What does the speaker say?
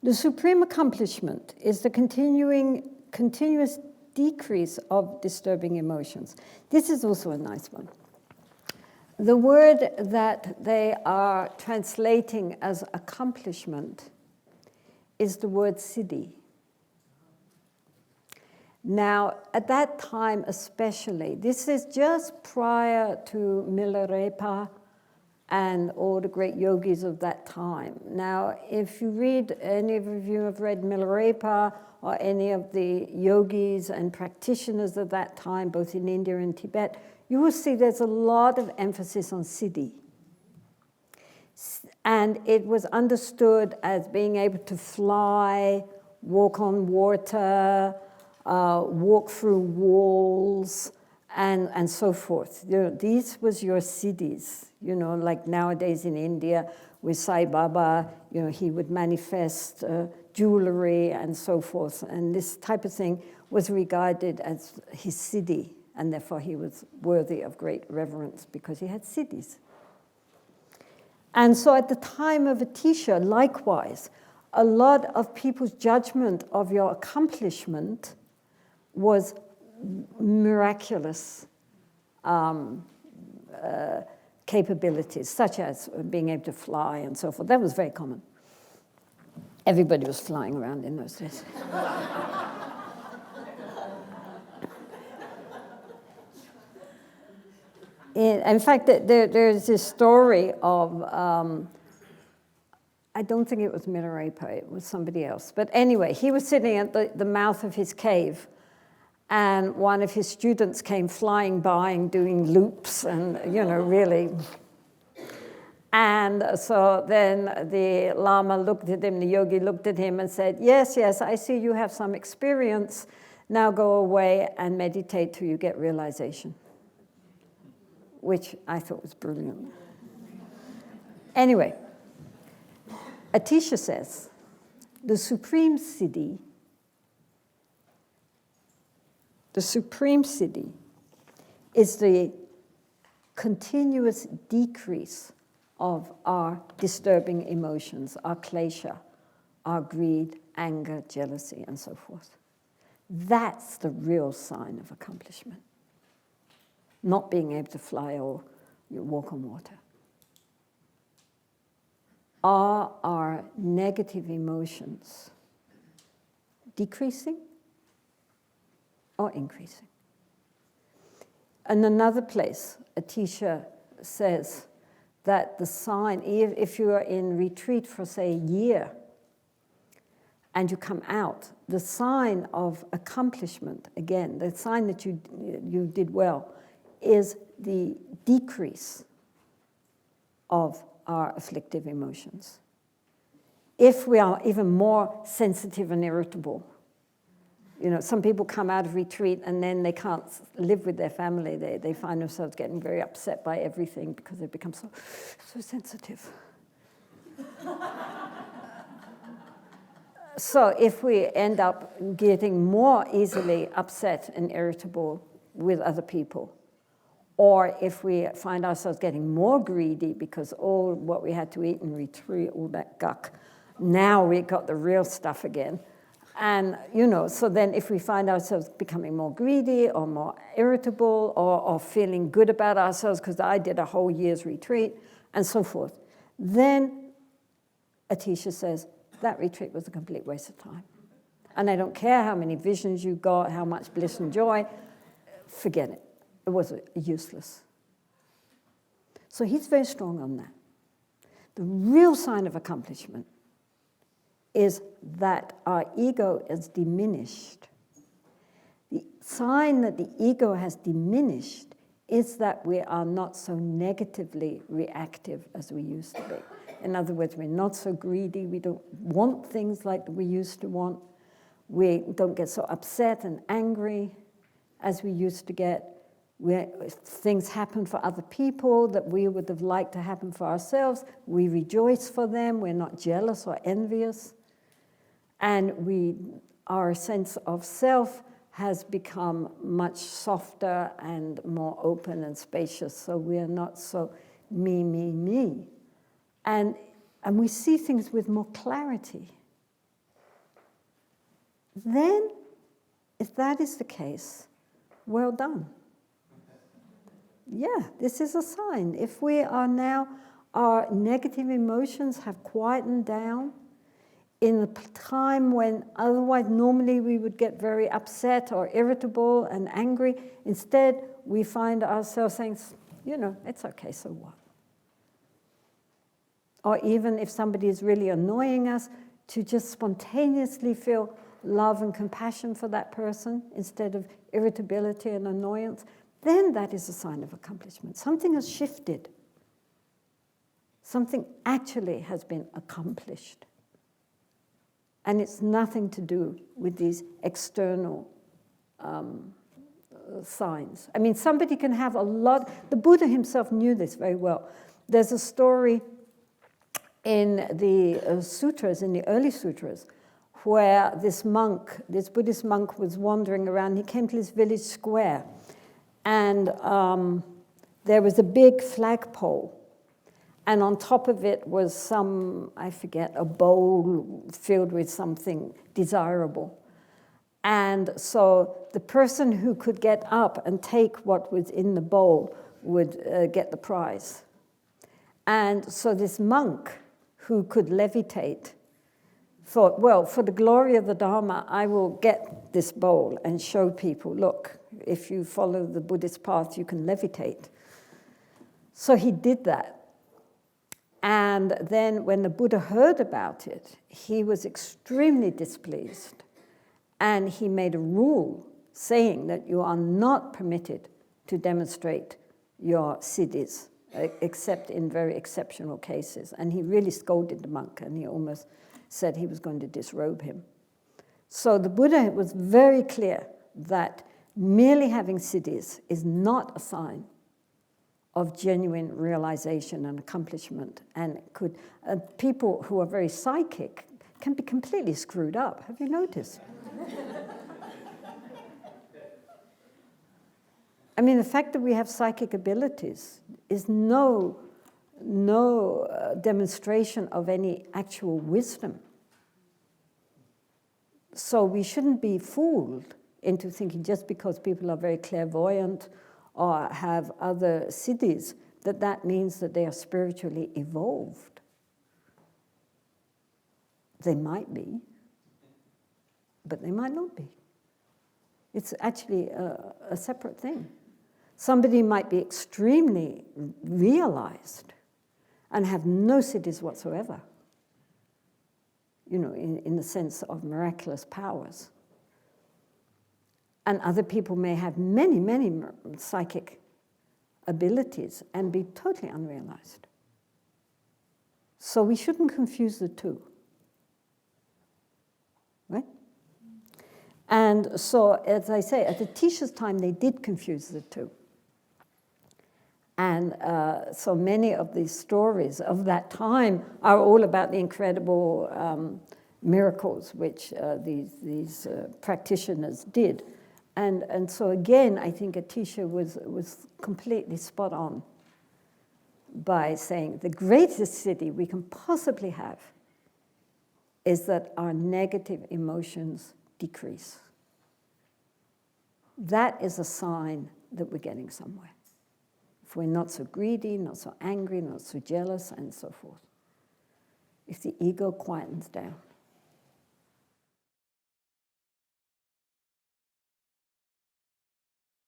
The supreme accomplishment is the continuous decrease of disturbing emotions. This is also a nice one. The word that they are translating as accomplishment is the word siddhi. Now, at that time especially, this is just prior to Milarepa and all the great yogis of that time. Now, if you read, any of you have read Milarepa or any of the yogis and practitioners of that time, both in India and Tibet, you will see there's a lot of emphasis on siddhi. And it was understood as being able to fly, walk on water, walk through walls, and so forth. You know, these was your siddhis. You know, like nowadays in India with Sai Baba, you know, he would manifest jewelry and so forth. And this type of thing was regarded as his siddhi, and therefore he was worthy of great reverence because he had siddhis. And so at the time of Atisha, likewise, a lot of people's judgment of your accomplishment was miraculous capabilities, such as being able to fly and so forth. That was very common. Everybody was flying around in those days. In fact, there's this story of, I don't think it was Milarepa, it was somebody else. But anyway, he was sitting at the mouth of his cave, and one of his students came flying by and doing loops and, you know, really. And so then the Lama looked at him, the yogi looked at him and said, yes, yes, I see you have some experience. Now go away and meditate till you get realization. Which I thought was brilliant. Anyway, Atisha says, the supreme siddhi is the continuous decrease of our disturbing emotions, our klesha, our greed, anger, jealousy, and so forth. That's the real sign of accomplishment. Not being able to fly or walk on water. Are our negative emotions decreasing or increasing? In another place, Atisha says that the sign, if you are in retreat for, say, a year, and you come out, the sign of accomplishment, again, the sign that you did well, is the decrease of our afflictive emotions. If we are even more sensitive and irritable, you know, some people come out of retreat and then they can't live with their family. They find themselves getting very upset by everything because they become so sensitive. So if we end up getting more easily upset and irritable with other people, or if we find ourselves getting more greedy because all what we had to eat in retreat, all that guck, now we got the real stuff again. And, you know, so then if we find ourselves becoming more greedy or more irritable or feeling good about ourselves because I did a whole year's retreat and so forth, then Atisha says that retreat was a complete waste of time. And I don't care how many visions you got, how much bliss and joy, forget it. It was useless. So he's very strong on that. The real sign of accomplishment is that our ego is diminished. The sign that the ego has diminished is that we are not so negatively reactive as we used to be. In other words, we're not so greedy. We don't want things like we used to want. We don't get so upset and angry as we used to get. Things happen for other people that we would have liked to happen for ourselves. We rejoice for them. We're not jealous or envious. And our sense of self has become much softer and more open and spacious. So we are not so me. And we see things with more clarity. then if that is the case, well done. Yeah, this is a sign. If we are now, our negative emotions have quietened down in a time when otherwise normally we would get very upset or irritable and angry. Instead, we find ourselves saying, you know, it's okay, so what? Or even if somebody is really annoying us, to just spontaneously feel love and compassion for that person instead of irritability and annoyance, then that is a sign of accomplishment. Something has shifted. Something actually has been accomplished. And it's nothing to do with these external signs. I mean, somebody can have a lot. The Buddha himself knew this very well. There's a story in the sutras, in the early sutras, where this Buddhist monk was wandering around. He came to this village square, and there was a big flagpole, and on top of it was some, I forget, a bowl filled with something desirable. And so the person who could get up and take what was in the bowl would get the prize. And so this monk who could levitate thought, well, for the glory of the Dharma, I will get this bowl and show people, look, if you follow the Buddhist path, you can levitate. So he did that. And then when the Buddha heard about it, he was extremely displeased. And he made a rule saying that you are not permitted to demonstrate your siddhis, except in very exceptional cases. And he really scolded the monk, and he almost said he was going to disrobe him. So the Buddha was very clear that merely having siddhis is not a sign of genuine realization and accomplishment. And people who are very psychic can be completely screwed up. Have you noticed? I mean, the fact that we have psychic abilities is no demonstration of any actual wisdom. So we shouldn't be fooled into thinking just because people are very clairvoyant or have other siddhis, that means that they are spiritually evolved. They might be, but they might not be. It's actually a separate thing. Somebody might be extremely realized and have no siddhis whatsoever, you know, in the sense of miraculous powers. And other people may have many, many psychic abilities and be totally unrealized. So we shouldn't confuse the two, right? And so, as I say, at the Atisha's time, they did confuse the two. And so many of these stories of that time are all about the incredible miracles which these practitioners did. And so again, I think Atisha was completely spot on by saying the greatest siddhi we can possibly have is that our negative emotions decrease. That is a sign that we're getting somewhere. If we're not so greedy, not so angry, not so jealous, and so forth. If the ego quietens down.